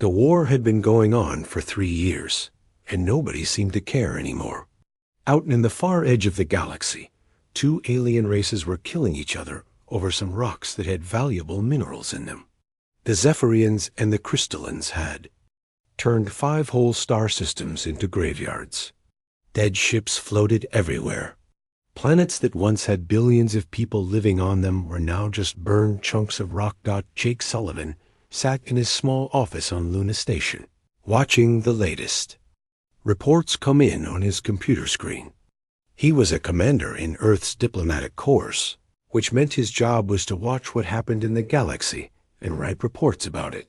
The war had been going on for 3 years, and nobody seemed to care anymore. Out in the far edge of the galaxy, 2 alien races were killing each other over some rocks that had valuable minerals in them. The Zephyrians and the Crystallans had turned 5 whole star systems into graveyards. Dead ships floated everywhere. Planets that once had billions of people living on them were now just burned chunks of rock. Jake Sullivan sat in his small office on Luna Station, watching the latest. Reports come in on his computer screen. He was a commander in Earth's diplomatic corps, which meant his job was to watch what happened in the galaxy and write reports about it.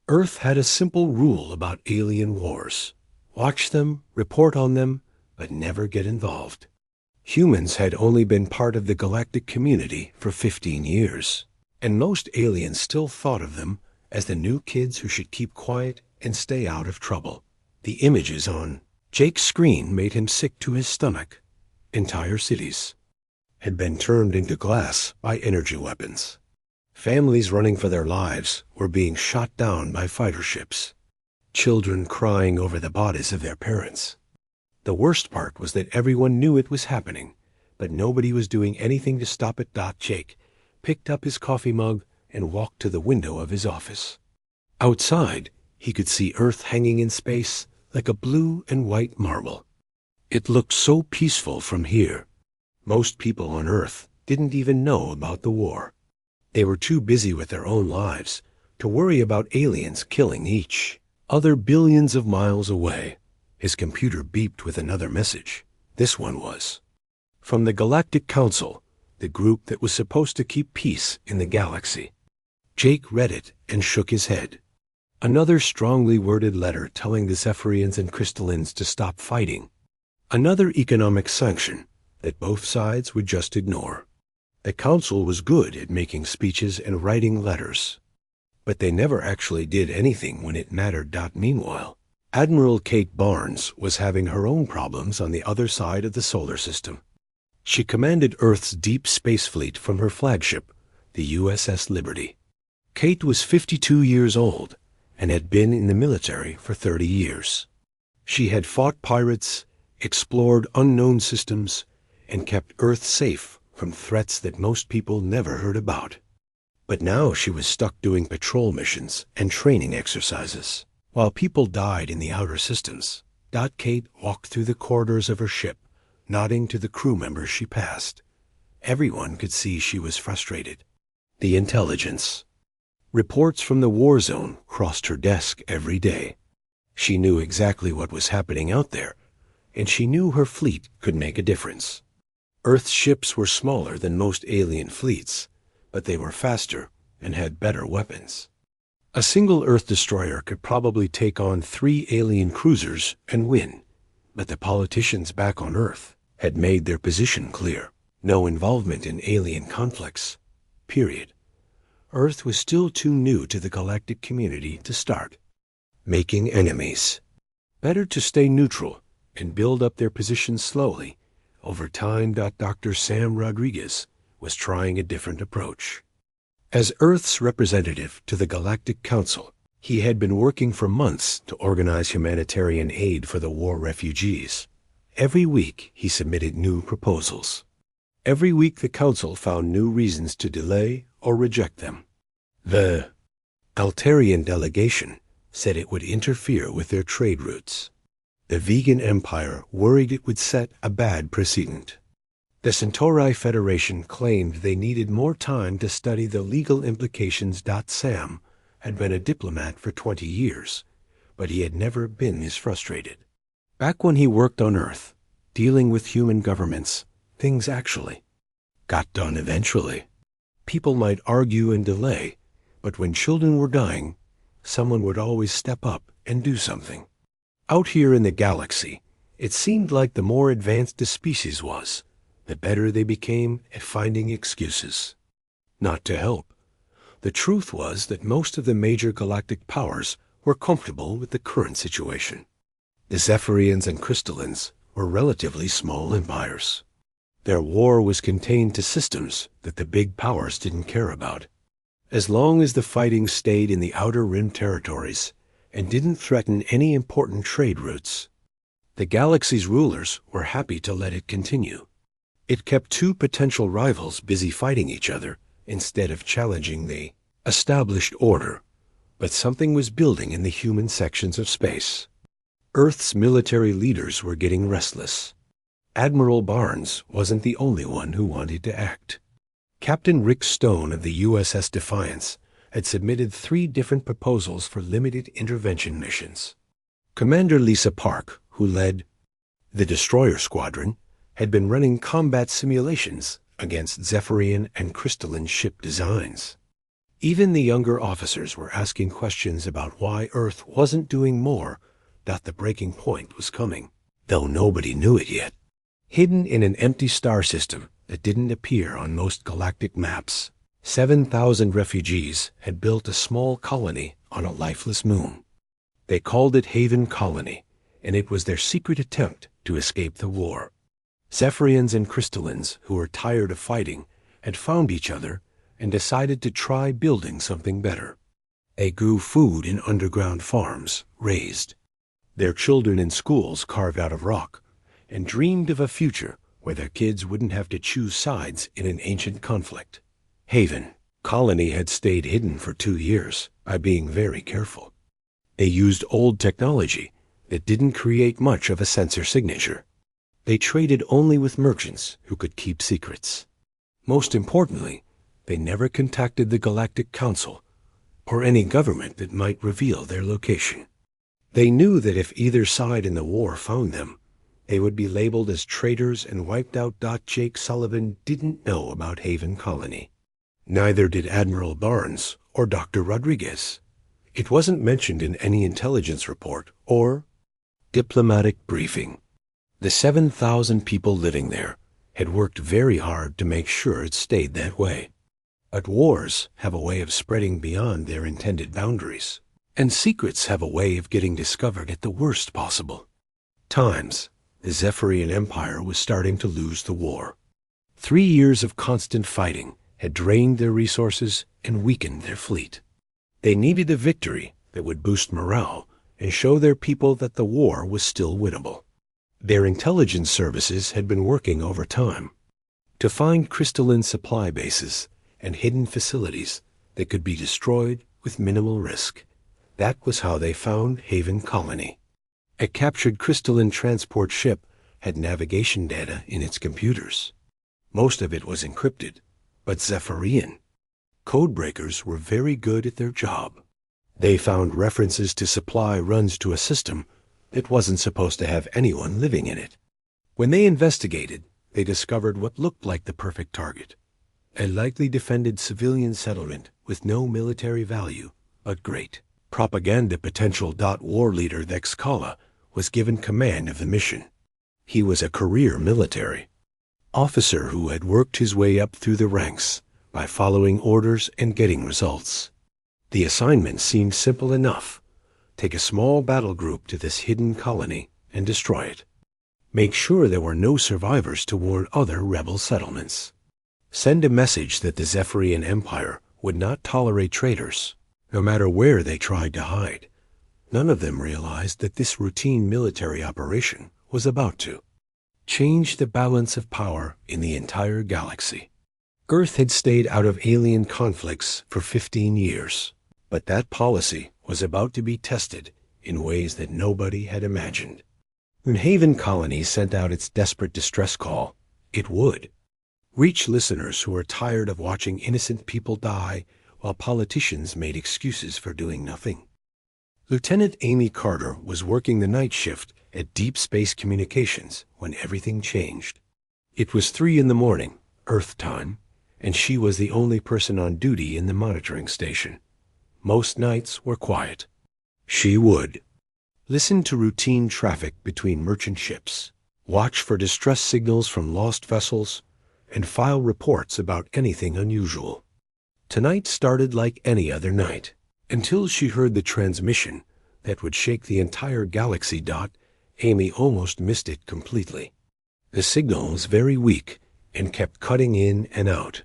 Earth had a simple rule about alien wars: watch them, report on them, but never get involved. Humans had only been part of the galactic community for 15 years, and most aliens still thought of them as the new kids who should keep quiet and stay out of trouble. The images on Jake's screen made him sick to his stomach. Entire cities had been turned into glass by energy weapons. Families running for their lives were being shot down by fighter ships. Children crying over the bodies of their parents. The worst part was that everyone knew it was happening, but nobody was doing anything to stop it. Jake picked up his coffee mug and walked to the window of his office. Outside, he could see Earth hanging in space like a blue and white marble. It looked so peaceful from here. Most people on Earth didn't even know about the war. They were too busy with their own lives to worry about aliens killing each other billions of miles away. His computer beeped with another message. This one was from the Galactic Council, the group that was supposed to keep peace in the galaxy. Jake read it and shook his head. Another strongly worded letter telling the Zephyrians and Crystallans to stop fighting. Another economic sanction that both sides would just ignore. The Council was good at making speeches and writing letters, but they never actually did anything when it mattered. Meanwhile, Admiral Kate Barnes was having her own problems on the other side of the solar system. She commanded Earth's deep space fleet from her flagship, the USS Liberty. Kate was 52 years old and had been in the military for 30 years. She had fought pirates, explored unknown systems, and kept Earth safe from threats that most people never heard about. But now she was stuck doing patrol missions and training exercises, while people died in the outer systems. Kate walked through the corridors of her ship, nodding to the crew members she passed. Everyone could see she was frustrated. The intelligence. Reports from the war zone crossed her desk every day. She knew exactly what was happening out there, and she knew her fleet could make a difference. Earth's ships were smaller than most alien fleets, but they were faster and had better weapons. A single Earth destroyer could probably take on 3 alien cruisers and win, but the politicians back on Earth had made their position clear. No involvement in alien conflicts. Period. Earth was still too new to the galactic community to start making enemies. Better to stay neutral and build up their position slowly. Over time, Dr. Sam Rodriguez was trying a different approach. As Earth's representative to the Galactic Council, he had been working for months to organize humanitarian aid for the war refugees. Every week, he submitted new proposals. Every week, the Council found new reasons to delay or reject them. The Altarian delegation said it would interfere with their trade routes. The vegan empire worried it would set a bad precedent. The Centauri Federation claimed they needed more time to study the legal implications. Sam had been a diplomat for 20 years, but he had never been this frustrated. Back when he worked on Earth, dealing with human governments, things actually got done eventually. People might argue and delay, but when children were dying, someone would always step up and do something. Out here in the galaxy, it seemed like the more advanced a species was, the better they became at finding excuses not to help. The truth was that most of the major galactic powers were comfortable with the current situation. The Zephyrians and Crystallans were relatively small empires. Their war was contained to systems that the big powers didn't care about. As long as the fighting stayed in the outer rim territories, and didn't threaten any important trade routes. The galaxy's rulers were happy to let it continue. It kept two potential rivals busy fighting each other instead of challenging the established order. But something was building in the human sections of space. Earth's military leaders were getting restless. Admiral Barnes wasn't the only one who wanted to act. Captain Rick Stone of the USS Defiance had submitted 3 different proposals for limited intervention missions. Commander Lisa Park, who led the Destroyer Squadron, had been running combat simulations against Zephyrian and crystalline ship designs. Even the younger officers were asking questions about why Earth wasn't doing more, that the breaking point was coming, though nobody knew it yet. Hidden in an empty star system that didn't appear on most galactic maps, 7,000 refugees had built a small colony on a lifeless moon. They called it Haven Colony, and it was their secret attempt to escape the war. Zephyrians and crystallines, who were tired of fighting, had found each other and decided to try building something better. They grew food in underground farms, raised their children in schools carved out of rock, and dreamed of a future where their kids wouldn't have to choose sides in an ancient conflict. Haven Colony had stayed hidden for 2 years by being very careful. They used old technology that didn't create much of a sensor signature. They traded only with merchants who could keep secrets. Most importantly, they never contacted the Galactic Council or any government that might reveal their location. They knew that if either side in the war found them, they would be labeled as traitors and wiped out. Jake Sullivan didn't know about Haven Colony. Neither did Admiral Barnes or Dr. Rodriguez. It wasn't mentioned in any intelligence report or diplomatic briefing. The 7,000 people living there had worked very hard to make sure it stayed that way. But wars have a way of spreading beyond their intended boundaries, and secrets have a way of getting discovered at the worst possible times. The Zephyrian Empire was starting to lose the war. 3 years of constant fighting had drained their resources and weakened their fleet. They needed a victory that would boost morale and show their people that the war was still winnable. Their intelligence services had been working overtime to find crystalline supply bases and hidden facilities that could be destroyed with minimal risk. That was how they found Haven Colony. A captured crystalline transport ship had navigation data in its computers. Most of it was encrypted, but Zephyrian codebreakers were very good at their job. They found references to supply runs to a system that wasn't supposed to have anyone living in it. When they investigated, they discovered what looked like the perfect target, a lightly defended civilian settlement with no military value, but great propaganda potential. War leader Vexcala was given command of the mission. He was a career military officer who had worked his way up through the ranks by following orders and getting results. The assignment seemed simple enough. Take a small battle group to this hidden colony and destroy it. Make sure there were no survivors to warn other rebel settlements. Send a message that the Zephyrian Empire would not tolerate traitors, no matter where they tried to hide. None of them realized that this routine military operation was about to change the balance of power in the entire galaxy. Earth had stayed out of alien conflicts for 15 years, but that policy was about to be tested in ways that nobody had imagined. When Haven Colony sent out its desperate distress call, it would reach listeners who were tired of watching innocent people die while politicians made excuses for doing nothing. Lieutenant Amy Carter was working the night shift at Deep Space Communications when everything changed. It was 3 a.m, Earth time, and she was the only person on duty in the monitoring station. Most nights were quiet. She would listen to routine traffic between merchant ships, watch for distress signals from lost vessels, and file reports about anything unusual. Tonight started like any other night, until she heard the transmission that would shake the entire galaxy. Amy almost missed it completely. The signal was very weak and kept cutting in and out.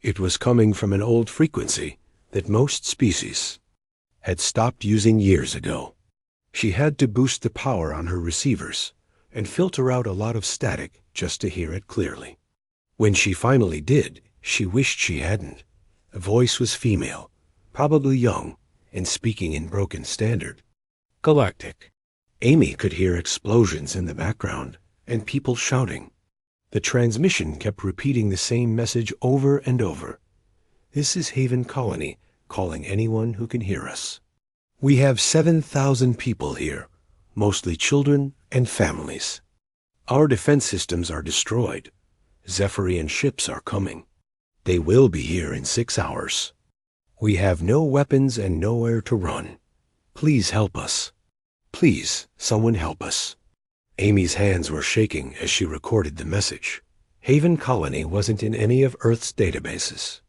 It was coming from an old frequency that most species had stopped using years ago. She had to boost the power on her receivers and filter out a lot of static just to hear it clearly. When she finally did, she wished she hadn't. The voice was female, probably young, and speaking in broken standard. Galactic. Amy could hear explosions in the background and people shouting. The transmission kept repeating the same message over and over. This is Haven Colony, calling anyone who can hear us. We have 7,000 people here, mostly children and families. Our defense systems are destroyed. Zephyrian ships are coming. They will be here in 6 hours. We have no weapons and nowhere to run. Please help us. Please, someone help us. Amy's hands were shaking as she recorded the message. Haven Colony wasn't in any of Earth's databases.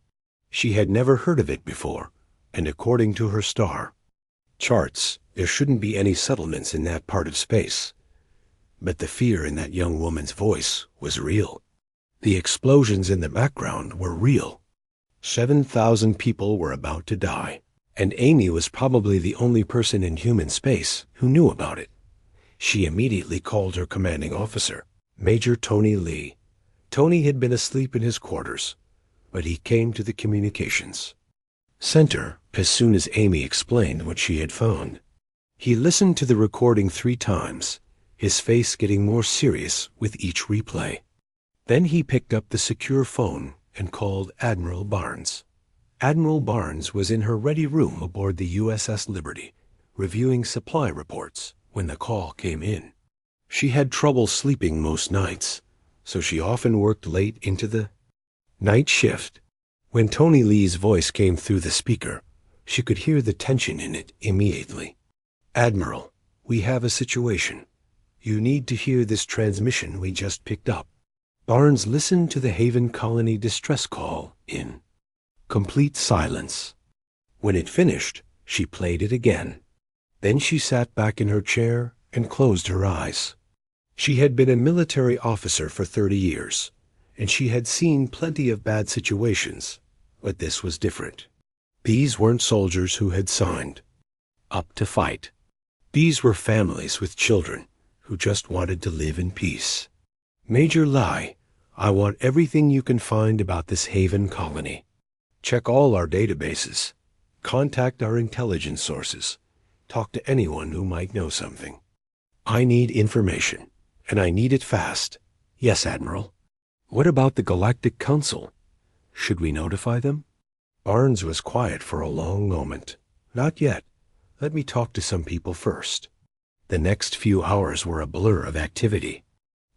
She had never heard of it before, and according to her star charts, there shouldn't be any settlements in that part of space. But the fear in that young woman's voice was real. The explosions in the background were real. 7,000 people were about to die, and Amy was probably the only person in human space who knew about it. She immediately called her commanding officer, Major Tony Lee. Tony had been asleep in his quarters, but he came to the communications center as soon as Amy explained what she had found. He listened to the recording 3 times, his face getting more serious with each replay. Then he picked up the secure phone and called Admiral Barnes. Admiral Barnes was in her ready room aboard the USS Liberty, reviewing supply reports when the call came in. She had trouble sleeping most nights, so she often worked late into the night shift. When Tony Lee's voice came through the speaker, she could hear the tension in it immediately. Admiral, we have a situation. You need to hear this transmission we just picked up. Barnes listened to the Haven Colony distress call in complete silence. When it finished, she played it again. Then she sat back in her chair and closed her eyes. She had been a military officer for 30 years, and she had seen plenty of bad situations, but this was different. These weren't soldiers who had signed up to fight. These were families with children who just wanted to live in peace. Major Lai, I want everything you can find about this Haven Colony. Check all our databases. Contact our intelligence sources. Talk to anyone who might know something. I need information, and I need it fast. Yes, Admiral. What about the Galactic Council? Should we notify them? Barnes was quiet for a long moment. Not yet. Let me talk to some people first. The next few hours were a blur of activity.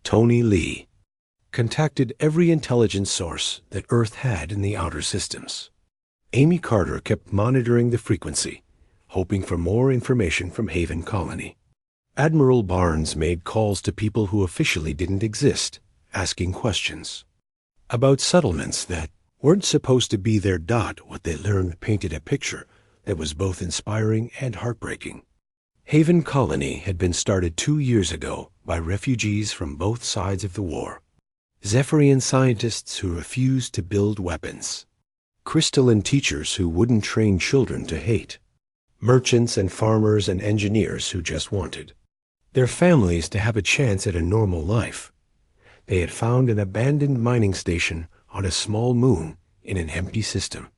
Tony Lee contacted every intelligence source that Earth had in the outer systems. Amy Carter kept monitoring the frequency, hoping for more information from Haven Colony. Admiral Barnes made calls to people who officially didn't exist, asking questions about settlements that weren't supposed to be there. What they learned painted a picture that was both inspiring and heartbreaking. Haven Colony had been started 2 years ago by refugees from both sides of the war. Zephyrian scientists who refused to build weapons. Crystalline teachers who wouldn't train children to hate. Merchants and farmers and engineers who just wanted their families to have a chance at a normal life. They had found an abandoned mining station on a small moon in an empty system.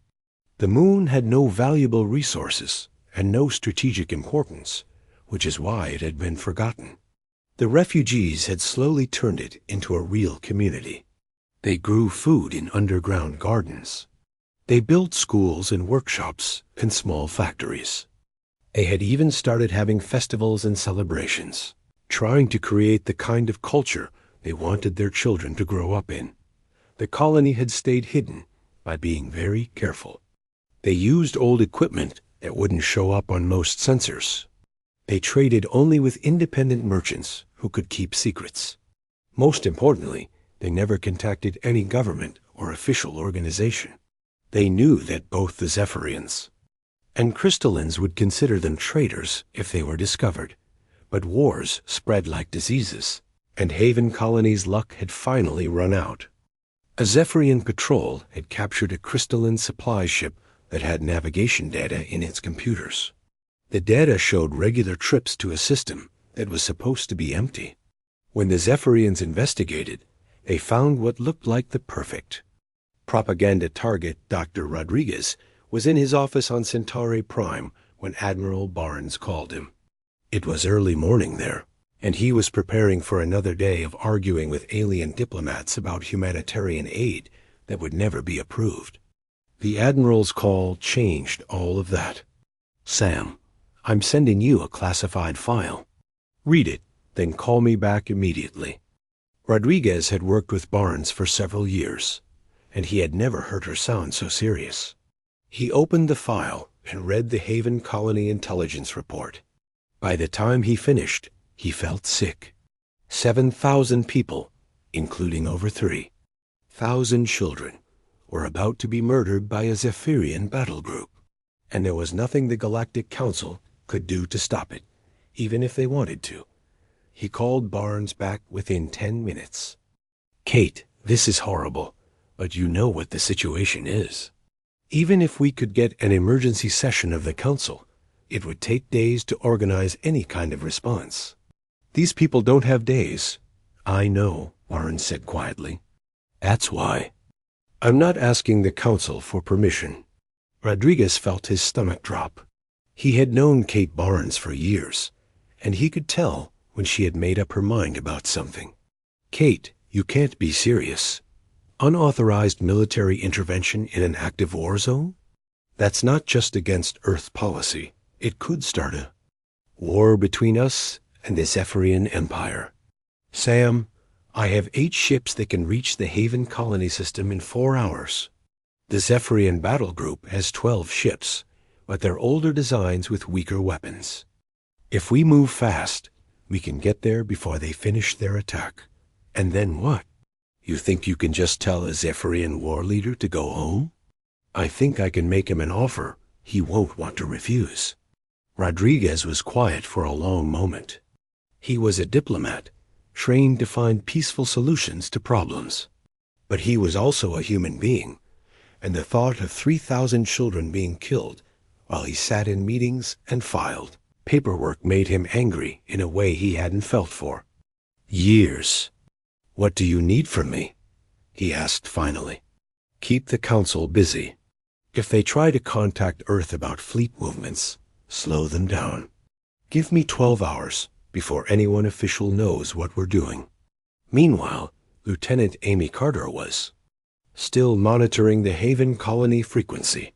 The moon had no valuable resources and no strategic importance, which is why it had been forgotten. The refugees had slowly turned it into a real community. They grew food in underground gardens. They built schools and workshops and small factories. They had even started having festivals and celebrations, trying to create the kind of culture they wanted their children to grow up in. The colony had stayed hidden by being very careful. They used old equipment that wouldn't show up on most sensors. They traded only with independent merchants who could keep secrets. Most importantly, they never contacted any government or official organization. They knew that both the Zephyrians and Crystallines would consider them traitors if they were discovered. But wars spread like diseases, and Haven Colony's luck had finally run out. A Zephyrian patrol had captured a crystalline supply ship that had navigation data in its computers. The data showed regular trips to a system that was supposed to be empty. When the Zephyrians investigated, they found what looked like the perfect propaganda target. Dr. Rodriguez was in his office on Centauri Prime when Admiral Barnes called him. It was early morning there, and he was preparing for another day of arguing with alien diplomats about humanitarian aid that would never be approved. The Admiral's call changed all of that. "Sam, I'm sending you a classified file. Read it, then call me back immediately." Rodriguez had worked with Barnes for several years, and he had never heard her sound so serious. He opened the file and read the Haven Colony Intelligence Report. By the time he finished, he felt sick. 7,000 people, including over 3,000 children, were about to be murdered by a Zephyrian battle group, and there was nothing the Galactic Council could do to stop it, even if they wanted to. He called Barnes back within 10 minutes. "Kate, this is horrible, but you know what the situation is. Even if we could get an emergency session of the Council, it would take days to organize any kind of response. These people don't have days." "I know," Barnes said quietly. "That's why. I'm not asking the Council for permission." Rodriguez felt his stomach drop. He had known Kate Barnes for years, and he could tell when she had made up her mind about something. "Kate, you can't be serious. Unauthorized military intervention in an active war zone? That's not just against Earth policy. It could start a war between us and the Zephyrian Empire. Sam, I have 8 ships that can reach the Haven Colony system in 4 hours. The Zephyrian battle group has 12 ships, but they're older designs with weaker weapons. If we move fast, we can get there before they finish their attack. And then what? You think you can just tell a Zephyrian war leader to go home? I think I can make him an offer he won't want to refuse." Rodriguez was quiet for a long moment. He was a diplomat, trained to find peaceful solutions to problems. But he was also a human being, and the thought of 3,000 children being killed while he sat in meetings and filed paperwork made him angry in a way he hadn't felt for years. "What do you need from me?" he asked finally. "Keep the Council busy. If they try to contact Earth about fleet movements, slow them down. Give me 12 hours before anyone official knows what we're doing." Meanwhile, Lieutenant Amy Carter was still monitoring the Haven Colony frequency.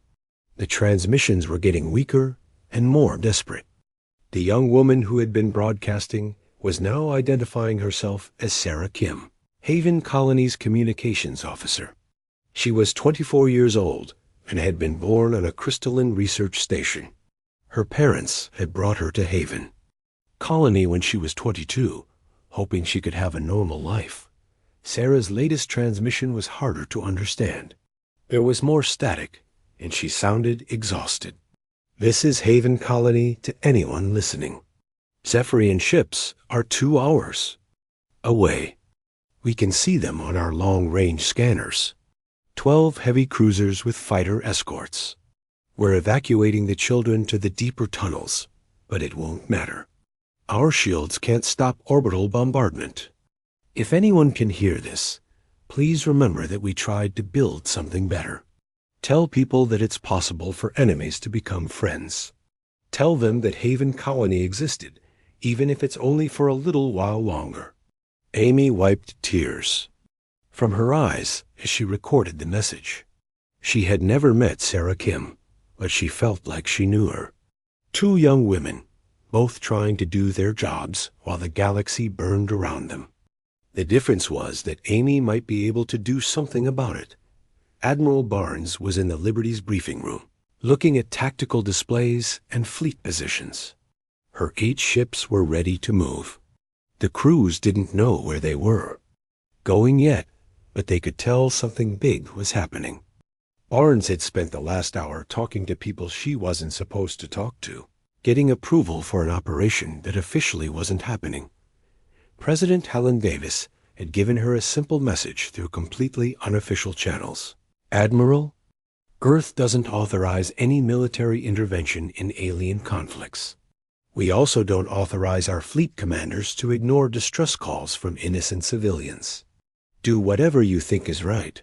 The transmissions were getting weaker and more desperate. The young woman who had been broadcasting was now identifying herself as Sarah Kim, Haven Colony's communications officer. She was 24 years old and had been born on a crystalline research station. Her parents had brought her to Haven Colony when she was 22, hoping she could have a normal life. Sarah's latest transmission was harder to understand. There was more static, and she sounded exhausted. "This is Haven Colony to anyone listening. Zephyrian ships are 2 hours away. We can see them on our long-range scanners. 12 heavy cruisers with fighter escorts. We're evacuating the children to the deeper tunnels, but it won't matter. Our shields can't stop orbital bombardment. If anyone can hear this, please remember that we tried to build something better. Tell people that it's possible for enemies to become friends. Tell them that Haven Colony existed, even if it's only for a little while longer." Amy wiped tears from her eyes as she recorded the message. She had never met Sarah Kim, but she felt like she knew her. 2 young women, both trying to do their jobs while the galaxy burned around them. The difference was that Amy might be able to do something about it. Admiral Barnes was in the Liberty's briefing room, looking at tactical displays and fleet positions. Her 8 ships were ready to move. The crews didn't know where they were going yet, but they could tell something big was happening. Barnes had spent the last hour talking to people she wasn't supposed to talk to, getting approval for an operation that officially wasn't happening. President Helen Davis had given her a simple message through completely unofficial channels. "Admiral, Earth doesn't authorize any military intervention in alien conflicts. We also don't authorize our fleet commanders to ignore distress calls from innocent civilians. Do whatever you think is right.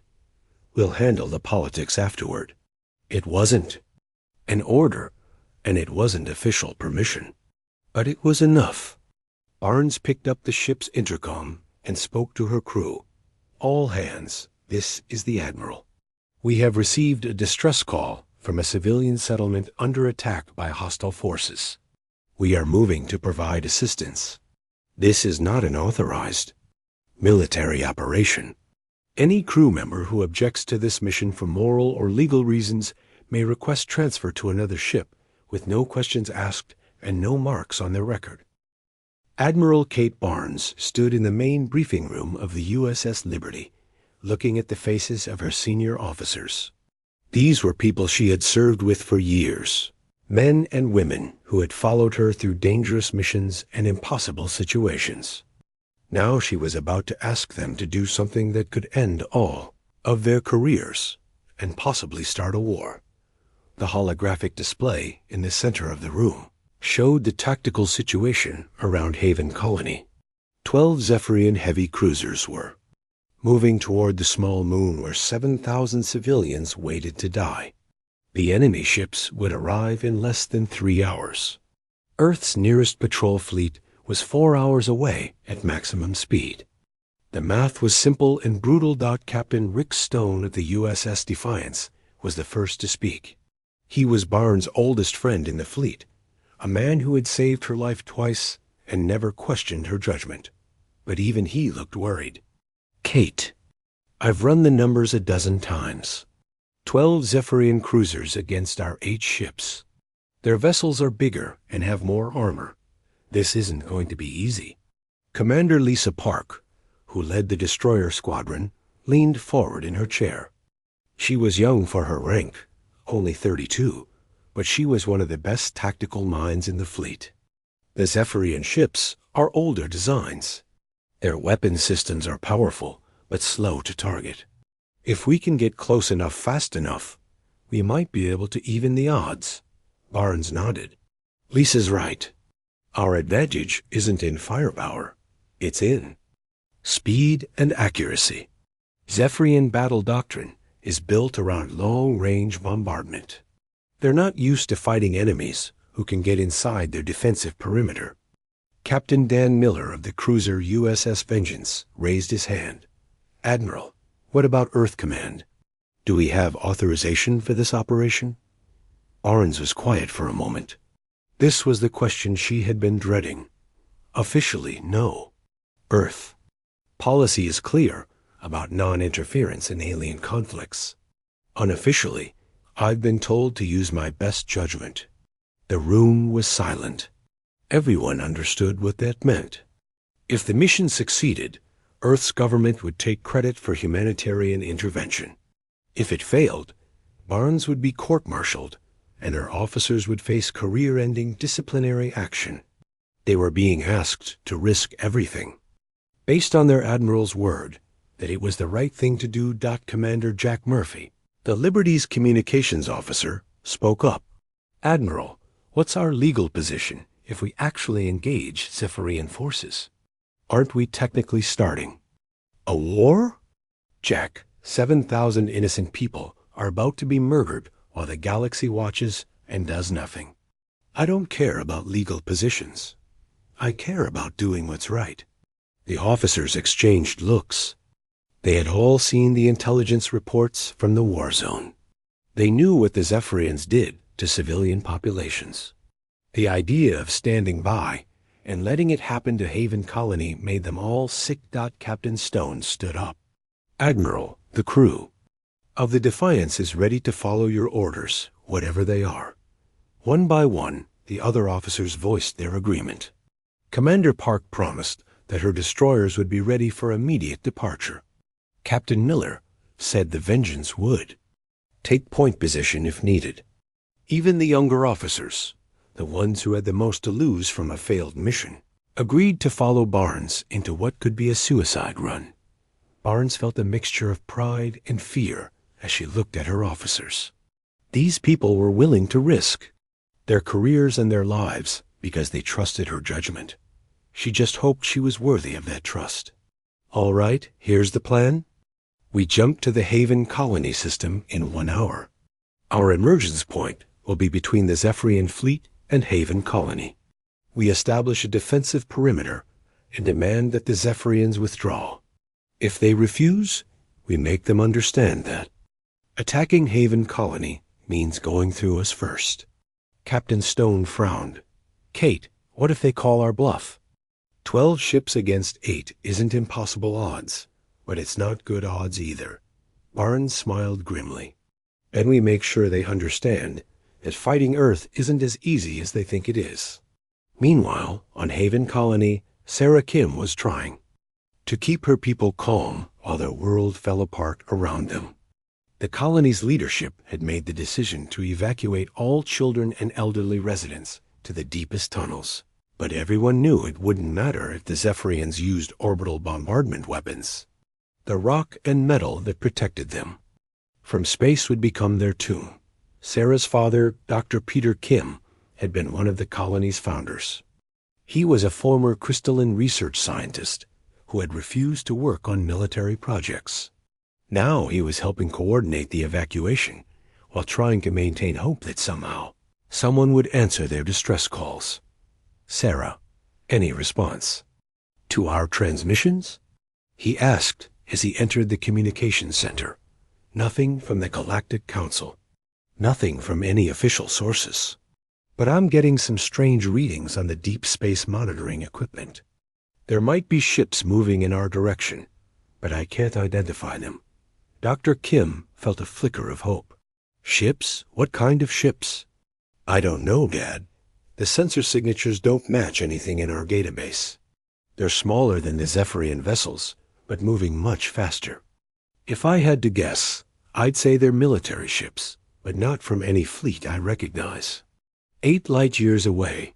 We'll handle the politics afterward. It wasn't an order, and it wasn't official permission. But it was enough. Barnes picked up the ship's intercom and spoke to her crew. All hands, this is the Admiral. We have received a distress call from a civilian settlement under attack by hostile forces. We are moving to provide assistance. This is not an authorized military operation. Any crew member who objects to this mission for moral or legal reasons may request transfer to another ship with no questions asked and no marks on their record. Admiral Kate Barnes stood in the main briefing room of the USS Liberty, looking at the faces of her senior officers. These were people she had served with for years, men and women who had followed her through dangerous missions and impossible situations. Now she was about to ask them to do something that could end all of their careers and possibly start a war. The holographic display in the center of the room showed the tactical situation around Haven Colony. 12 Zephyrian heavy cruisers were moving toward the small moon where 7,000 civilians waited to die. The enemy ships would arrive in less than 3 hours. Earth's nearest patrol fleet was 4 hours away at maximum speed. The math was simple and brutal. Captain Rick Stone of the USS Defiance was the first to speak. He was Barnes' oldest friend in the fleet, a man who had saved her life twice and never questioned her judgment. But even he looked worried. Kate, I've run the numbers a dozen times. 12 Zephyrian cruisers against our 8 ships. Their vessels are bigger and have more armor. This isn't going to be easy. Commander Lisa Park, who led the destroyer squadron, leaned forward in her chair. She was young for her rank, only 32, but she was one of the best tactical minds in the fleet. The Zephyrian ships are older designs. Their weapon systems are powerful, but slow to target. If we can get close enough fast enough, we might be able to even the odds. Barnes nodded. Lisa's right. Our advantage isn't in firepower. It's in speed and accuracy. Zephyrian battle doctrine is built around long-range bombardment. They're not used to fighting enemies who can get inside their defensive perimeter. Captain Dan Miller of the cruiser USS Vengeance raised his hand. Admiral, what about Earth Command? Do we have authorization for this operation? Barnes was quiet for a moment. This was the question she had been dreading. Officially, no. Earth. Policy is clear about non-interference in alien conflicts. Unofficially, I've been told to use my best judgment. The room was silent. Everyone understood what that meant. If the mission succeeded, Earth's government would take credit for humanitarian intervention. If it failed, Barnes would be court-martialed, and her officers would face career-ending disciplinary action. They were being asked to risk everything. Based on their admiral's word that it was the right thing to do, Commander Jack Murphy, the Liberty's communications officer, spoke up. Admiral, what's our legal position if we actually engage Zephyrian forces? Aren't we technically starting a war? Jack, 7,000 innocent people are about to be murdered while the galaxy watches and does nothing. I don't care about legal positions. I care about doing what's right. The officers exchanged looks. They had all seen the intelligence reports from the war zone. They knew what the Zephyrians did to civilian populations. The idea of standing by and letting it happen to Haven Colony made them all sick. Captain Stone stood up. Admiral, the crew of the Defiance is ready to follow your orders, whatever they are. One by one, the other officers voiced their agreement. Commander Park promised that her destroyers would be ready for immediate departure. Captain Miller said the Vengeance would take point position if needed. Even the younger officers, the ones who had the most to lose from a failed mission, agreed to follow Barnes into what could be a suicide run. Barnes felt a mixture of pride and fear as she looked at her officers. These people were willing to risk their careers and their lives because they trusted her judgment. She just hoped she was worthy of that trust. All right, here's the plan. We jump to the Haven colony system in 1 hour. Our emergence point will be between the Zephyrian fleet and Haven colony. We establish a defensive perimeter and demand that the Zephyrians withdraw. If they refuse, we make them understand that attacking Haven colony means going through us first. Captain Stone frowned. Kate, what if they call our bluff? 12 ships against 8 isn't impossible odds, but it's not good odds either. Barnes smiled grimly. And we make sure they understand that fighting Earth isn't as easy as they think it is. Meanwhile, on Haven colony, Sarah Kim was trying to keep her people calm while their world fell apart around them. The colony's leadership had made the decision to evacuate all children and elderly residents to the deepest tunnels, but everyone knew it wouldn't matter if the Zephyrians used orbital bombardment weapons. The rock and metal that protected them from space would become their tomb. Sarah's father, Dr. Peter Kim, had been one of the colony's founders. He was a former crystalline research scientist who had refused to work on military projects. Now he was helping coordinate the evacuation while trying to maintain hope that somehow someone would answer their distress calls. Sarah, any response to our transmissions? He asked as he entered the communications center. Nothing from the Galactic Council. Nothing from any official sources. But I'm getting some strange readings on the deep space monitoring equipment. There might be ships moving in our direction, but I can't identify them. Dr. Kim felt a flicker of hope. Ships? What kind of ships? I don't know, Dad. The sensor signatures don't match anything in our database. They're smaller than the Zephyrian vessels, but moving much faster. If I had to guess, I'd say they're military ships, but not from any fleet I recognize. 8 light-years away,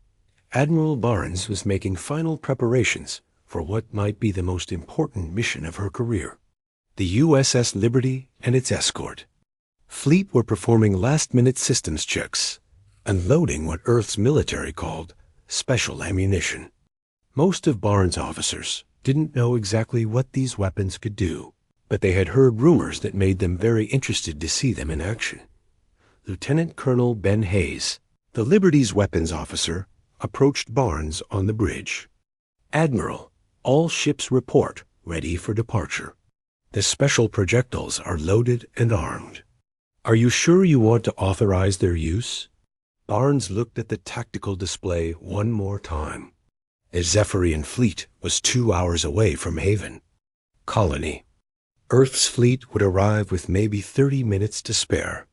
Admiral Barnes was making final preparations for what might be the most important mission of her career. The USS Liberty and its escort fleet were performing last-minute systems checks, unloading what Earth's military called special ammunition. Most of Barnes' officers didn't know exactly what these weapons could do, but they had heard rumors that made them very interested to see them in action. Lieutenant Colonel Ben Hayes, the Liberty's weapons officer, approached Barnes on the bridge. Admiral, all ships report, ready for departure. The special projectiles are loaded and armed. Are you sure you want to authorize their use? Barnes looked at the tactical display one more time. A Zephyrian fleet was 2 hours away from Haven colony. Earth's fleet would arrive with maybe 30 minutes to spare.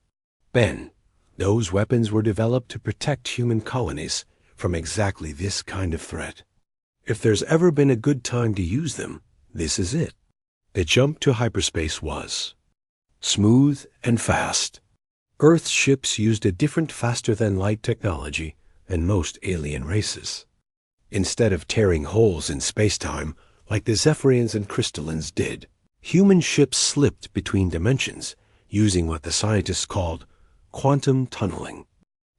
Ben, those weapons were developed to protect human colonies from exactly this kind of threat. If there's ever been a good time to use them, this is it. The jump to hyperspace was smooth and fast. Earth's ships used a different faster-than-light technology than most alien races. Instead of tearing holes in space-time like the Zephyrians and crystallines did, human ships slipped between dimensions using what the scientists called quantum tunneling.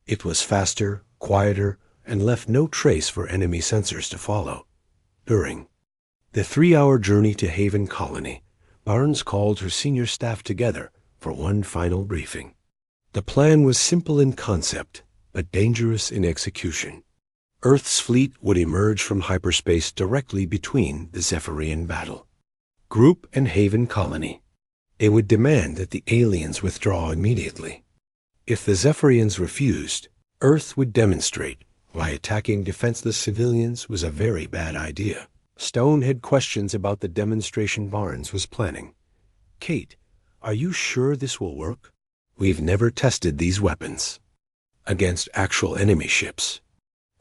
It was faster, quieter, and left no trace for enemy sensors to follow. During the 3-hour journey to Haven colony, Barnes called her senior staff together for one final briefing. The plan was simple in concept, but dangerous in execution. Earth's fleet would emerge from hyperspace directly between the Zephyrian battle group and Haven colony. It would demand that the aliens withdraw immediately. If the Zephyrians refused, Earth would demonstrate why attacking defenseless civilians was a very bad idea. Stone had questions about the demonstration Barnes was planning. Kate, are you sure this will work? We've never tested these weapons against actual enemy ships.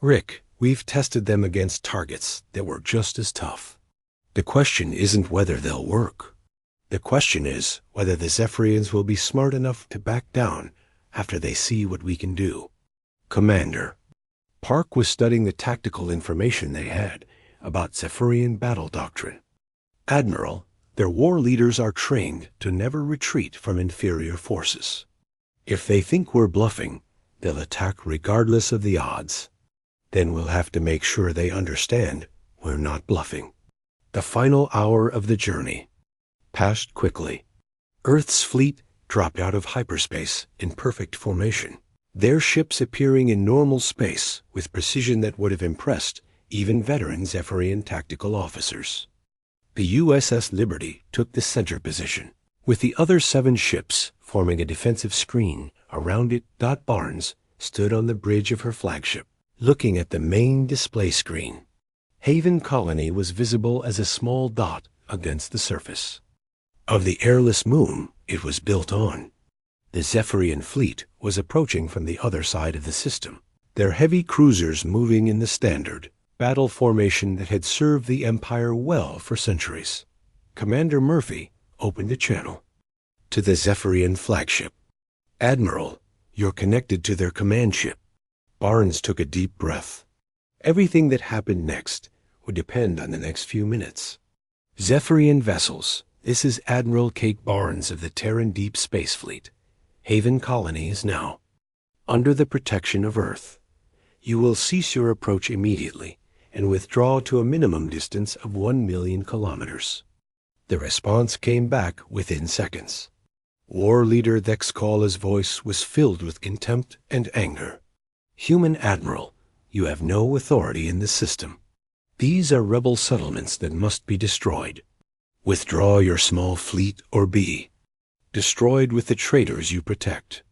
Rick, we've tested them against targets that were just as tough. The question isn't whether they'll work. The question is whether the Zephyrians will be smart enough to back down after they see what we can do. Commander, Park was studying the tactical information they had about Zephyrian battle doctrine. Admiral, their war leaders are trained to never retreat from inferior forces. If they think we're bluffing, they'll attack regardless of the odds. Then we'll have to make sure they understand we're not bluffing. The final hour of the journey passed quickly. Earth's fleet dropped out of hyperspace in perfect formation, their ships appearing in normal space with precision that would have impressed even veteran Zephyrian tactical officers. The USS Liberty took the center position, with the other 7 ships forming a defensive screen around it. Barnes stood on the bridge of her flagship, looking at the main display screen. Haven Colony was visible as a small dot against the surface of the airless moon it was built on. The Zephyrian fleet was approaching from the other side of the system, their heavy cruisers moving in the standard battle formation that had served the Empire well for centuries. Commander Murphy opened a channel to the Zephyrian flagship. "Admiral, you're connected to their command ship." Barnes took a deep breath. Everything that happened next would depend on the next few minutes. "Zephyrian vessels, this is Admiral Kate Barnes of the Terran Deep Space Fleet. Haven Colony is now under the protection of Earth. You will cease your approach immediately and withdraw to a minimum distance of 1 million kilometers." The response came back within seconds. War Leader Thexcala's voice was filled with contempt and anger. "Human Admiral, you have no authority in this system. These are rebel settlements that must be destroyed. Withdraw your small fleet or be destroyed with the traitors you protect."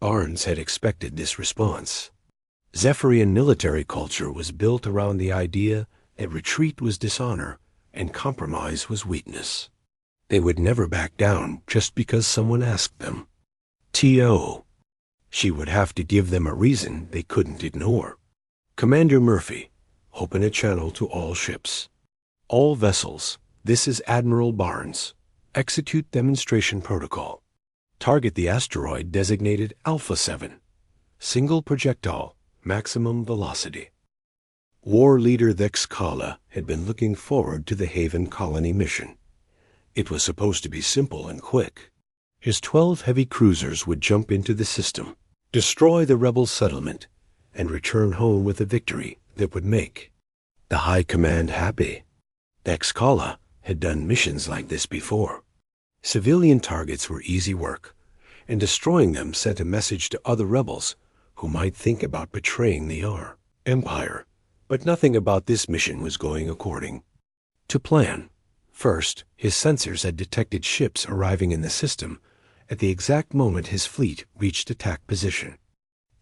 Barnes had expected this response. Zephyrian military culture was built around the idea that retreat was dishonor and compromise was weakness. They would never back down just because someone asked them. T.O. She would have to give them a reason they couldn't ignore. "Commander Murphy, open a channel to all ships. All vessels, this is Admiral Barnes. Execute demonstration protocol. Target the asteroid designated Alpha 7. Single projectile, maximum velocity." War Leader Thexcala had been looking forward to the Haven Colony mission. It was supposed to be simple and quick. His 12 heavy cruisers would jump into the system, destroy the rebel settlement, and return home with a victory that would make the High Command happy. Thexcala had done missions like this before. Civilian targets were easy work, and destroying them sent a message to other rebels who might think about betraying the Empire. But nothing about this mission was going according to plan. First, his sensors had detected ships arriving in the system at the exact moment his fleet reached attack position.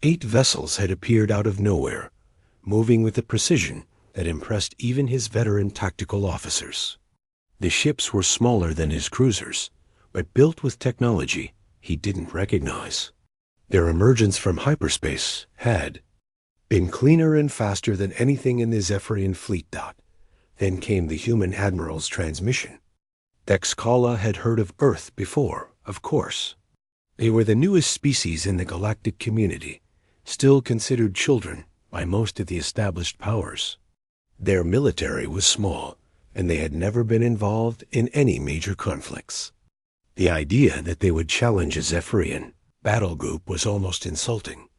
8 vessels had appeared out of nowhere, moving with a precision that impressed even his veteran tactical officers. The ships were smaller than his cruisers, but built with technology he didn't recognize. Their emergence from hyperspace had been cleaner and faster than anything in the Zephyrian fleet. Then came the human admiral's transmission. Thexcala had heard of Earth before, of course. They were the newest species in the galactic community, still considered children by most of the established powers. Their military was small, and they had never been involved in any major conflicts. The idea that they would challenge a Zephyrian battle group was almost insulting.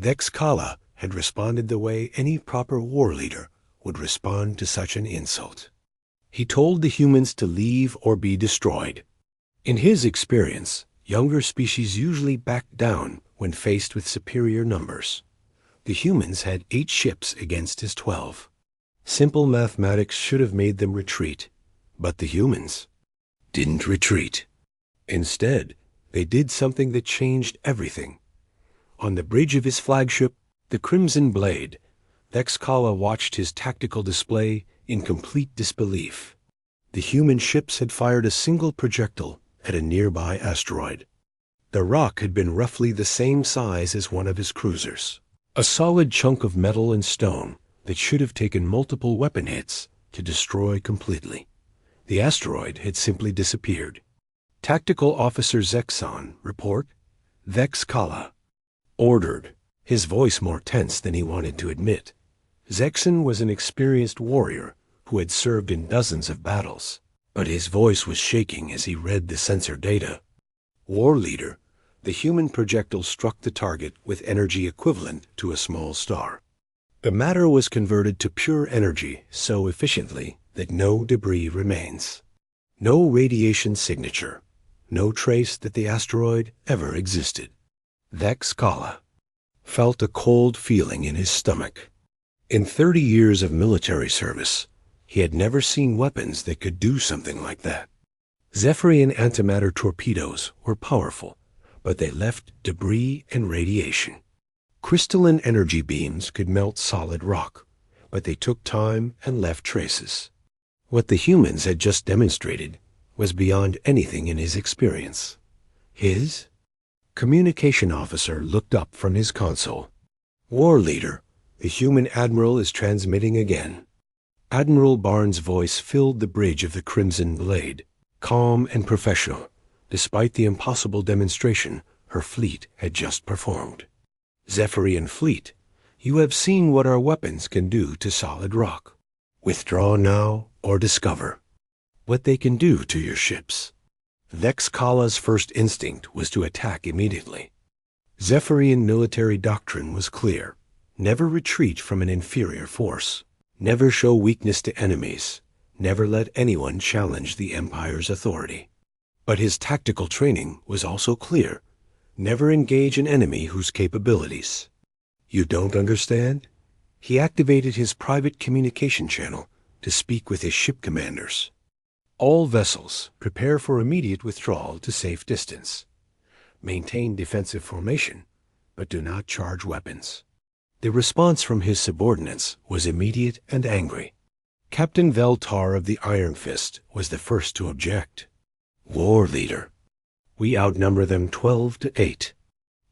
Thexcala had responded the way any proper war leader would respond to such an insult. He told the humans to leave or be destroyed. In his experience, younger species usually backed down when faced with superior numbers. The humans had 8 ships against his 12. Simple mathematics should have made them retreat, but the humans didn't retreat. Instead, they did something that changed everything. On the bridge of his flagship, the Crimson Blade, Thexcala watched his tactical display in complete disbelief. The human ships had fired a single projectile at a nearby asteroid. The rock had been roughly the same size as one of his cruisers, a solid chunk of metal and stone that should have taken multiple weapon hits to destroy completely. The asteroid had simply disappeared. Tactical Officer Zexon, report. Thexcala ordered, his voice more tense than he wanted to admit. Zexon was an experienced warrior who had served in dozens of battles, but his voice was shaking as he read the sensor data. War Leader, The human projectile struck the target with energy equivalent to a small star. The matter was converted to pure energy so efficiently that no debris remains. No radiation signature. No trace that the asteroid ever existed. Vex Kala felt a cold feeling in his stomach. In 30 years of military service, he had never seen weapons that could do something like that. Zephyrian antimatter torpedoes were powerful, but they left debris and radiation. Crystalline energy beams could melt solid rock, but they took time and left traces. What the humans had just demonstrated was beyond anything in his experience. His communication officer looked up from his console. War leader, the human admiral is transmitting again. Admiral Barnes' voice filled the bridge of the Crimson Blade, calm and professional, despite the impossible demonstration her fleet had just performed. Zephyrian fleet, you have seen what our weapons can do to solid rock. Withdraw now or discover what they can do to your ships. Vex Kala's first instinct was to attack immediately. Zephyrian military doctrine was clear. Never retreat from an inferior force. Never show weakness to enemies. Never let anyone challenge the Empire's authority. But his tactical training was also clear. Never engage an enemy whose capabilities you don't understand? He activated his private communication channel to speak with his ship commanders. All vessels prepare for immediate withdrawal to safe distance. Maintain defensive formation, but do not charge weapons. The response from his subordinates was immediate and angry. Captain Veltar of the Iron Fist was the first to object. War leader, we outnumber them 12-8.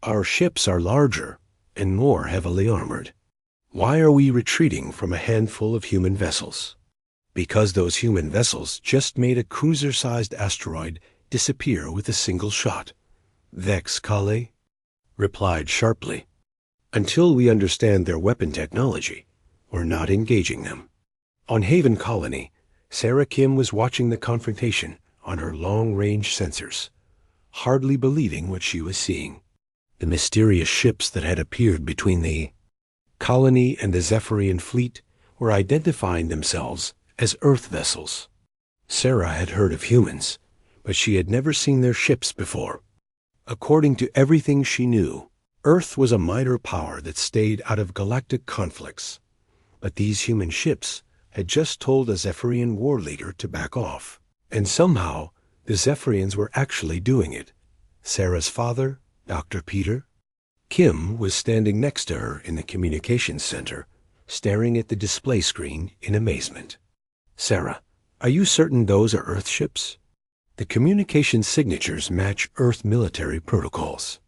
Our ships are larger and more heavily armored. Why are we retreating from a handful of human vessels? Because those human vessels just made a cruiser-sized asteroid disappear with a single shot. Vex Kale replied sharply. Until we understand their weapon technology, we're not engaging them. On Haven Colony, Sarah Kim was watching the confrontation on her long-range sensors, hardly believing what she was seeing. The mysterious ships that had appeared between the colony and the Zephyrian fleet were identifying themselves as Earth vessels. Sarah had heard of humans, but she had never seen their ships before. According to everything she knew, Earth was a minor power that stayed out of galactic conflicts. But these human ships had just told a Zephyrian war leader to back off. And somehow, the Zephyrians were actually doing it. Sarah's father, Dr. Peter. Kim was standing next to her in the communications center, staring at the display screen in amazement. Sarah, are you certain those are Earth ships? The communication signatures match Earth military protocols,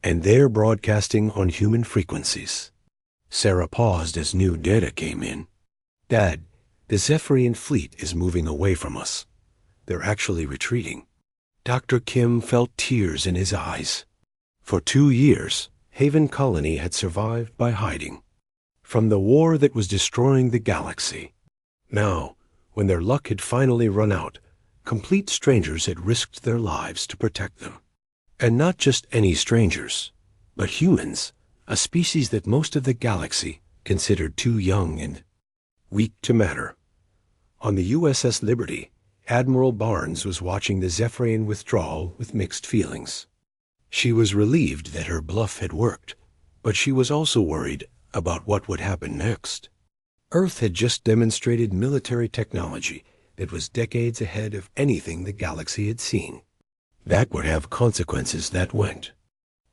and they're broadcasting on human frequencies. Sarah paused as new data came in. Dad, the Zephyrian fleet is moving away from us. They're actually retreating. Dr. Kim felt tears in his eyes. For 2 years, Haven Colony had survived by hiding from the war that was destroying the galaxy. Now, when their luck had finally run out, complete strangers had risked their lives to protect them. And not just any strangers, but humans, a species that most of the galaxy considered too young and weak to matter. On the USS Liberty, Admiral Barnes was watching the Zephyrian withdrawal with mixed feelings. She was relieved that her bluff had worked, but she was also worried about what would happen next. Earth had just demonstrated military technology that was decades ahead of anything the galaxy had seen. That would have consequences that went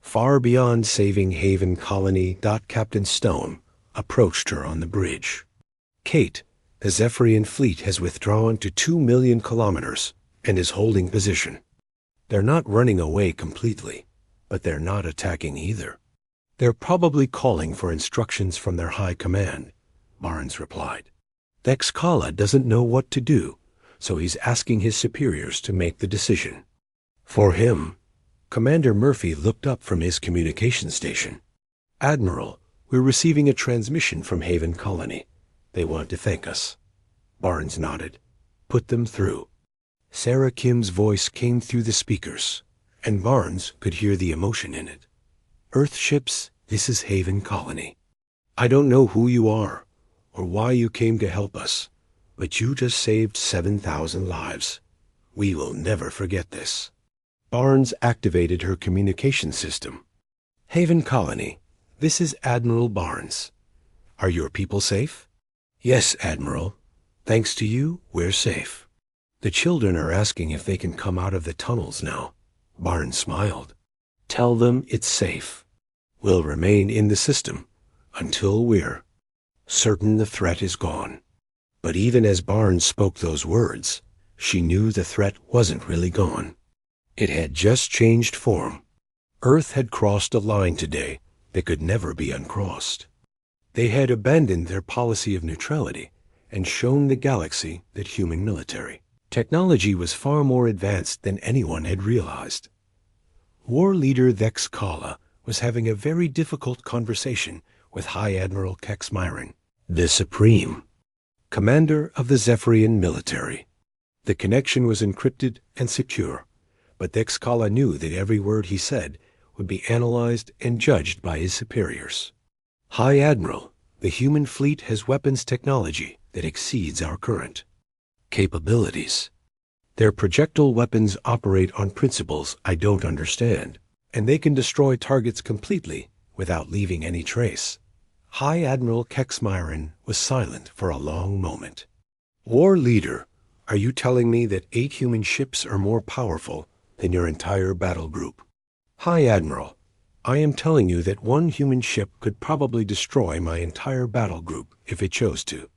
far beyond saving Haven Colony. Captain Stone approached her on the bridge. Kate, the Zephyrian fleet has withdrawn to 2 million kilometers and is holding position. They're not running away completely, but they're not attacking either. They're probably calling for instructions from their high command, Barnes replied. Vex Kala doesn't know what to do, so he's asking his superiors to make the decision. For him, Commander Murphy looked up from his communication station. Admiral, we're receiving a transmission from Haven Colony. They want to thank us. Barnes nodded. Put them through. Sarah Kim's voice came through the speakers. and Barnes could hear the emotion in it. "Earthships, this is Haven Colony. I don't know who you are or why you came to help us, but you just saved 7,000 lives. We will never forget this." Barnes activated her communication system. "Haven Colony, this is Admiral Barnes. Are your people safe?" "Yes, Admiral. Thanks to you, we're safe. The children are asking if they can come out of the tunnels now." Barnes smiled. "Tell them it's safe. We'll remain in the system until we're certain the threat is gone." But even as Barnes spoke those words, she knew the threat wasn't really gone. It had just changed form. Earth had crossed a line today that could never be uncrossed. They had abandoned their policy of neutrality and shown the galaxy that human military technology was far more advanced than anyone had realized. War leader Vex Kala was having a very difficult conversation with High Admiral Kex Myron, the Supreme Commander of the Zephyrian military. The connection was encrypted and secure, but Vex Kala knew that every word he said would be analyzed and judged by his superiors. "High Admiral, the human fleet has weapons technology that exceeds our current capabilities. Their projectile weapons operate on principles I don't understand, and they can destroy targets completely without leaving any trace." High Admiral Kex Myron was silent for a long moment. "War leader, are you telling me that 8 human ships are more powerful than your entire battle group?" "High Admiral, I am telling you that 1 human ship could probably destroy my entire battle group if it chose to."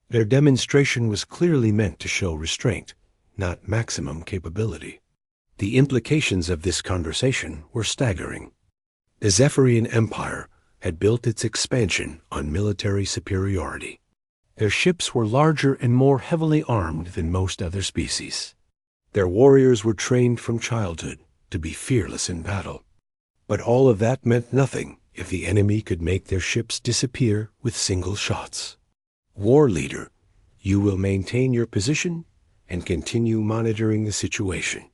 Their demonstration was clearly meant to show restraint, not maximum capability. The implications of this conversation were staggering. The Zephyrian Empire had built its expansion on military superiority. Their ships were larger and more heavily armed than most other species. Their warriors were trained from childhood to be fearless in battle. But all of that meant nothing if the enemy could make their ships disappear with single shots. "War leader, you will maintain your position and continue monitoring the situation.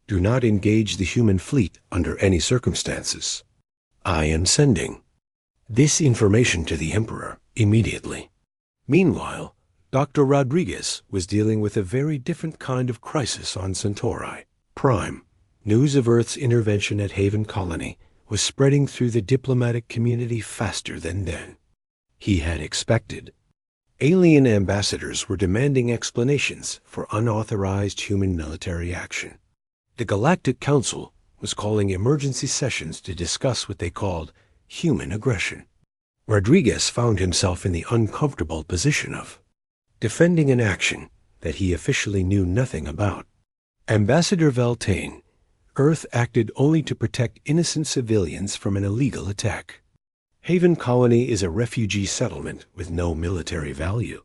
Do not engage the human fleet under any circumstances. I am sending this information to the Emperor immediately." Meanwhile, Dr. Rodriguez was dealing with a very different kind of crisis on Centauri Prime. News of Earth's intervention at Haven Colony was spreading through the diplomatic community faster than then. He had expected. Alien ambassadors were demanding explanations for unauthorized human military action. The Galactic Council was calling emergency sessions to discuss what they called human aggression. Rodriguez found himself in the uncomfortable position of defending an action that he officially knew nothing about. Ambassador Veltane, Earth acted only to protect innocent civilians from an illegal attack. Haven Colony is a refugee settlement with no military value.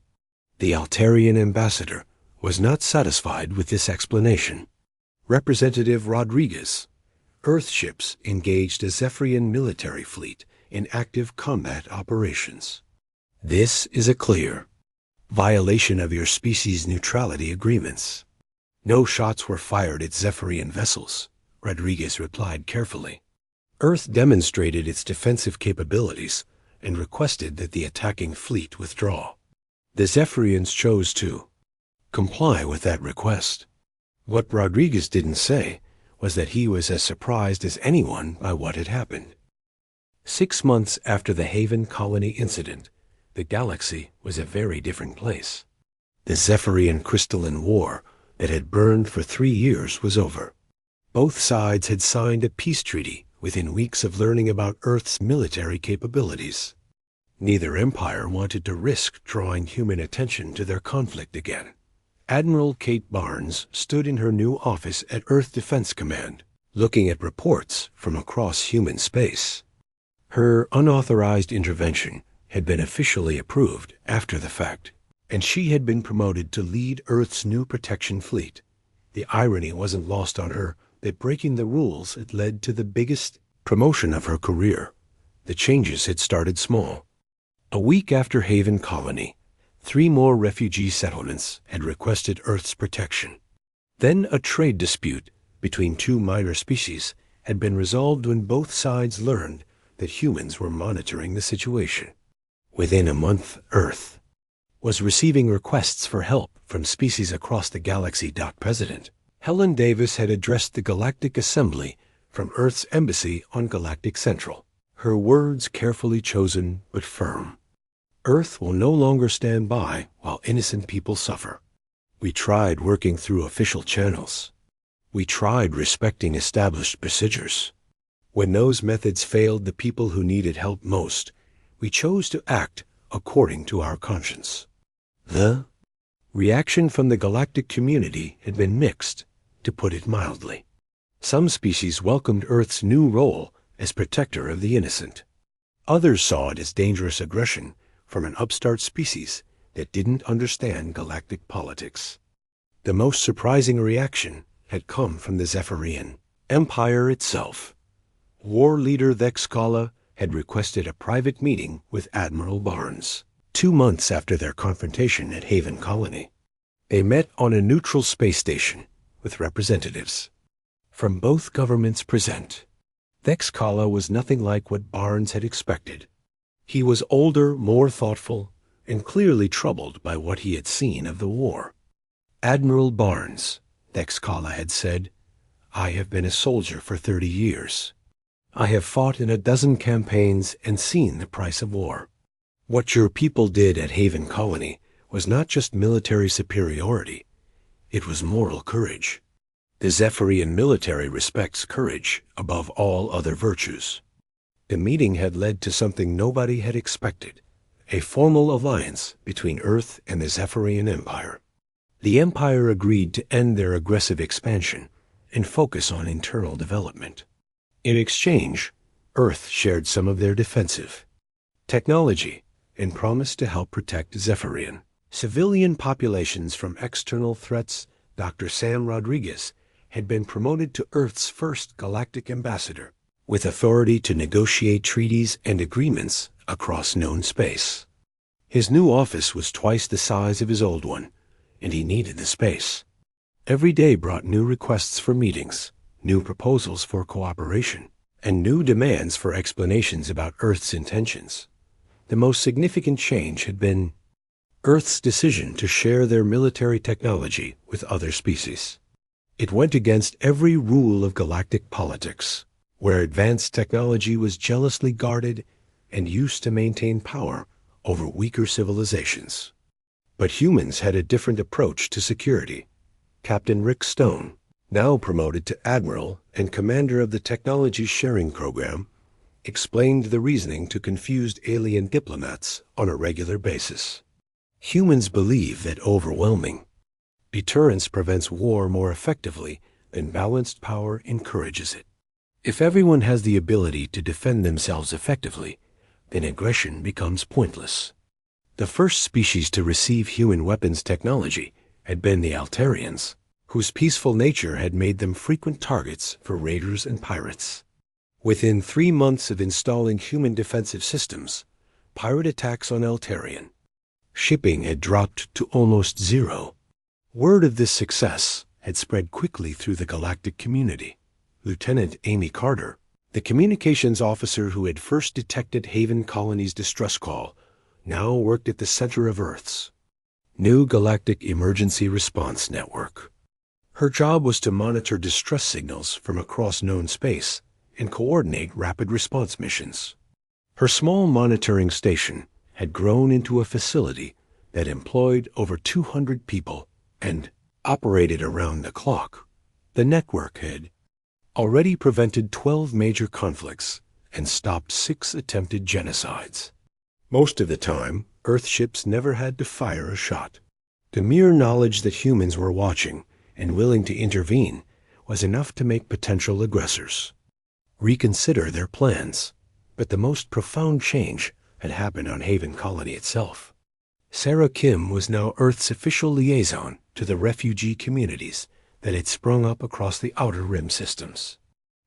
The Altarian ambassador was not satisfied with this explanation. Representative Rodriguez, Earth ships engaged a Zephyrian military fleet in active combat operations. This is a clear violation of your species neutrality agreements. No shots were fired at Zephyrian vessels, Rodriguez replied carefully. Earth demonstrated its defensive capabilities and requested that the attacking fleet withdraw. The Zephyrians chose to comply with that request. What Rodriguez didn't say was that he was as surprised as anyone by what had happened. 6 months after the Haven Colony incident, the galaxy was a very different place. The Zephyrian crystalline war that had burned for 3 years was over. Both sides had signed a peace treaty within weeks of learning about Earth's military capabilities. Neither empire wanted to risk drawing human attention to their conflict again. Admiral Kate Barnes stood in her new office at Earth Defense Command, looking at reports from across human space. Her unauthorized intervention had been officially approved after the fact, and she had been promoted to lead Earth's new protection fleet. The irony wasn't lost on her that breaking the rules had led to the biggest promotion of her career. The changes had started small. A week after Haven Colony, 3 more refugee settlements had requested Earth's protection. Then a trade dispute between two minor species had been resolved when both sides learned that humans were monitoring the situation. Within a month, Earth was receiving requests for help from species across the galaxy. President Helen Davis had addressed the Galactic Assembly from Earth's embassy on Galactic Central. Her words carefully chosen but firm. Earth will no longer stand by while innocent people suffer. We tried working through official channels. We tried respecting established procedures. When those methods failed the people who needed help most, we chose to act according to our conscience. The reaction from the galactic community had been mixed, to put it mildly. Some species welcomed Earth's new role as protector of the innocent. Others saw it as dangerous aggression from an upstart species that didn't understand galactic politics. The most surprising reaction had come from the Zephyrian Empire itself. War leader Thexkala had requested a private meeting with Admiral Barnes. 2 months after their confrontation at Haven Colony, they met on a neutral space station with representatives from both governments present. Thexkala was nothing like what Barnes had expected. He was older, more thoughtful, and clearly troubled by what he had seen of the war. Admiral Barnes, Thexkala had said, I have been a soldier for 30 years. I have fought in a dozen campaigns and seen the price of war. What your people did at Haven Colony was not just military superiority, it was moral courage. The Zephyrian military respects courage above all other virtues. The meeting had led to something nobody had expected, a formal alliance between Earth and the Zephyrian Empire. The Empire agreed to end their aggressive expansion and focus on internal development. In exchange, Earth shared some of their defensive technology and promised to help protect Zephyrian civilian populations from external threats. Dr. Sam Rodriguez had been promoted to Earth's first galactic ambassador, with authority to negotiate treaties and agreements across known space. His new office was twice the size of his old one, and he needed the space. Every day brought new requests for meetings, new proposals for cooperation, and new demands for explanations about Earth's intentions. The most significant change had been Earth's decision to share their military technology with other species. It went against every rule of galactic politics, where advanced technology was jealously guarded and used to maintain power over weaker civilizations. But humans had a different approach to security. Captain Rick Stone, now promoted to Admiral and commander of the Technology Sharing Program, explained the reasoning to confused alien diplomats on a regular basis. Humans believe that overwhelming deterrence prevents war more effectively than balanced power encourages it. If everyone has the ability to defend themselves effectively, then aggression becomes pointless. The first species to receive human weapons technology had been the Altarians, whose peaceful nature had made them frequent targets for raiders and pirates. Within 3 months of installing human defensive systems, pirate attacks on Altarian shipping had dropped to almost zero. Word of this success had spread quickly through the galactic community. Lieutenant Amy Carter, the communications officer who had first detected Haven Colony's distress call, now worked at the center of Earth's new Galactic Emergency Response Network. Her job was to monitor distress signals from across known space and coordinate rapid response missions. Her small monitoring station had grown into a facility that employed over 200 people and operated around the clock. The network had already prevented 12 major conflicts and stopped 6 attempted genocides. Most of the time, Earth ships never had to fire a shot. The mere knowledge that humans were watching and willing to intervene was enough to make potential aggressors reconsider their plans. But the most profound change had happened on Haven Colony itself. Sarah Kim was now Earth's official liaison to the refugee communities that had sprung up across the Outer Rim systems.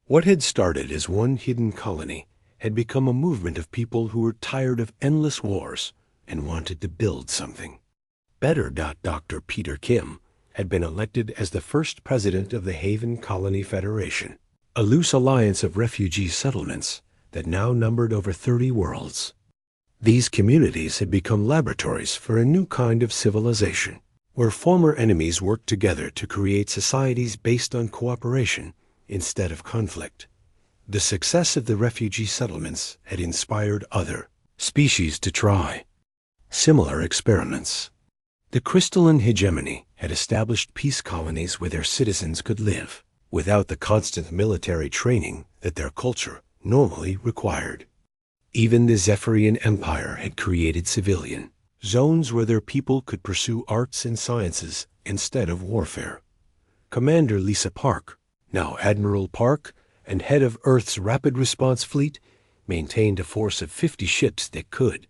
What had started as one hidden colony had become a movement of people who were tired of endless wars and wanted to build something better. Dr. Peter Kim had been elected as the first president of the Haven Colony Federation, a loose alliance of refugee settlements that now numbered over 30 worlds. These communities had become laboratories for a new kind of civilization, where former enemies worked together to create societies based on cooperation instead of conflict. The success of the refugee settlements had inspired other species to try similar experiments. The crystalline hegemony had established peace colonies where their citizens could live without the constant military training that their culture normally required. Even the Zephyrian Empire had created civilian zones where their people could pursue arts and sciences instead of warfare. Commander Lisa Park, now Admiral Park, and head of Earth's Rapid Response Fleet, maintained a force of 50 ships that could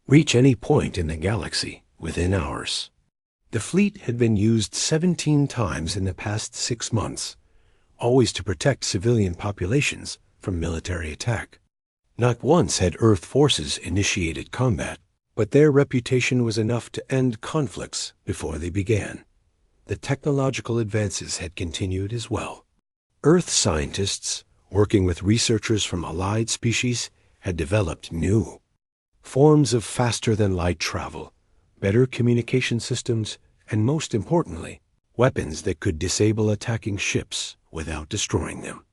reach any point in the galaxy within hours. The fleet had been used 17 times in the past 6 months, always to protect civilian populations from military attack. Not once had Earth forces initiated combat, but their reputation was enough to end conflicts before they began. The technological advances had continued as well. Earth scientists, working with researchers from allied species, had developed new forms of faster-than-light travel, better communication systems, and most importantly, weapons that could disable attacking ships without destroying them.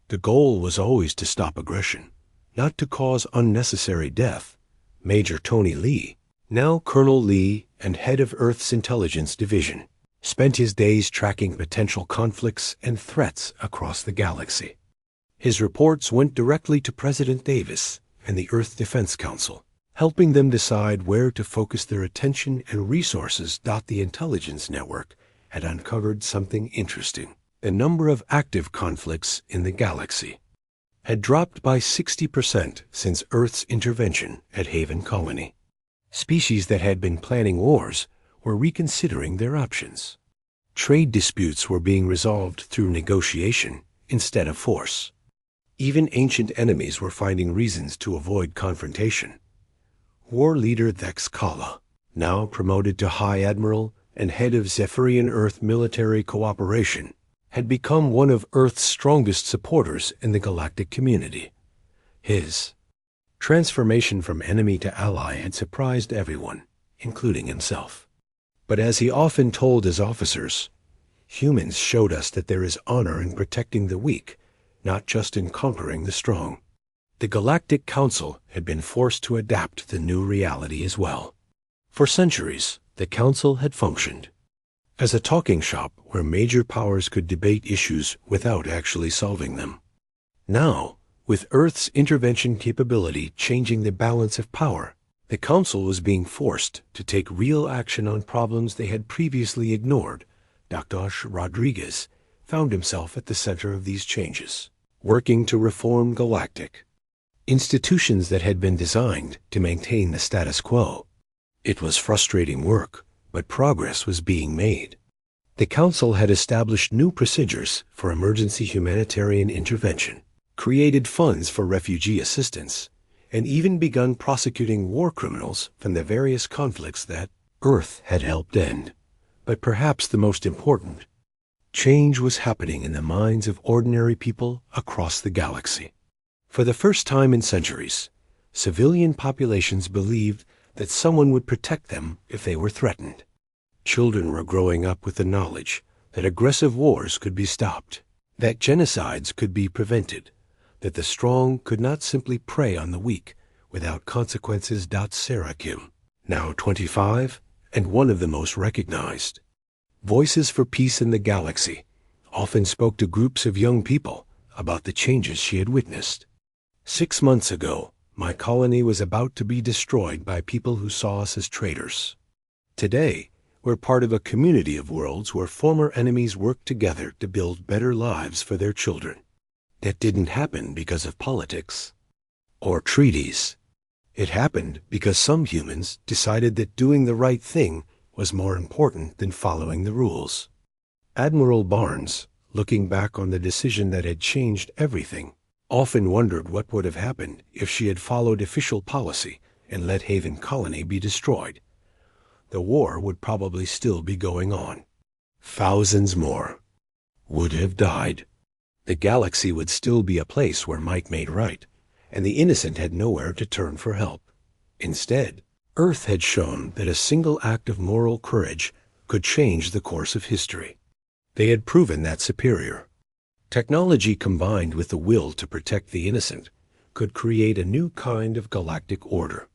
The goal was always to stop aggression, not to cause unnecessary death. Major Tony Lee, now Colonel Lee and head of Earth's Intelligence Division, spent his days tracking potential conflicts and threats across the galaxy. His reports went directly to President Davis and the Earth Defense Council, helping them decide where to focus their attention and resources. The intelligence network had uncovered something interesting. The number of active conflicts in the galaxy had dropped by 60% since Earth's intervention at Haven Colony. Species that had been planning wars were reconsidering their options. Trade disputes were being resolved through negotiation instead of force. Even ancient enemies were finding reasons to avoid confrontation. War leader Thex Kala, now promoted to High Admiral and head of Zephyrian Earth military cooperation, had become one of Earth's strongest supporters in the galactic community. His transformation from enemy to ally had surprised everyone, including himself. But as he often told his officers, humans showed us that there is honor in protecting the weak, not just in conquering the strong. The Galactic Council had been forced to adapt to the new reality as well. For centuries, the Council had functioned as a talking shop where major powers could debate issues without actually solving them. Now, with Earth's intervention capability changing the balance of power, the Council was being forced to take real action on problems they had previously ignored. Dr. Rodriguez found himself at the center of these changes, working to reform galactic institutions that had been designed to maintain the status quo. It was frustrating work, but progress was being made. The Council had established new procedures for emergency humanitarian intervention, created funds for refugee assistance, and even begun prosecuting war criminals from the various conflicts that Earth had helped end. But perhaps the most important, change was happening in the minds of ordinary people across the galaxy. For the first time in centuries, civilian populations believed that someone would protect them if they were threatened. Children were growing up with the knowledge that aggressive wars could be stopped, that genocides could be prevented, that the strong could not simply prey on the weak without consequences. Sarah Kim, now 25 and one of the most recognized voices for peace in the galaxy, often spoke to groups of young people about the changes she had witnessed. 6 months ago, my colony was about to be destroyed by people who saw us as traitors. Today, we're part of a community of worlds where former enemies work together to build better lives for their children. That didn't happen because of politics or treaties. It happened because some humans decided that doing the right thing was more important than following the rules. Admiral Barnes, looking back on the decision that had changed everything, often wondered what would have happened if she had followed official policy and let Haven Colony be destroyed. The war would probably still be going on. Thousands more would have died. The galaxy would still be a place where might made right, and the innocent had nowhere to turn for help. Instead, Earth had shown that a single act of moral courage could change the course of history. They had proven that superior. Technology combined with the will to protect the innocent could create a new kind of galactic order.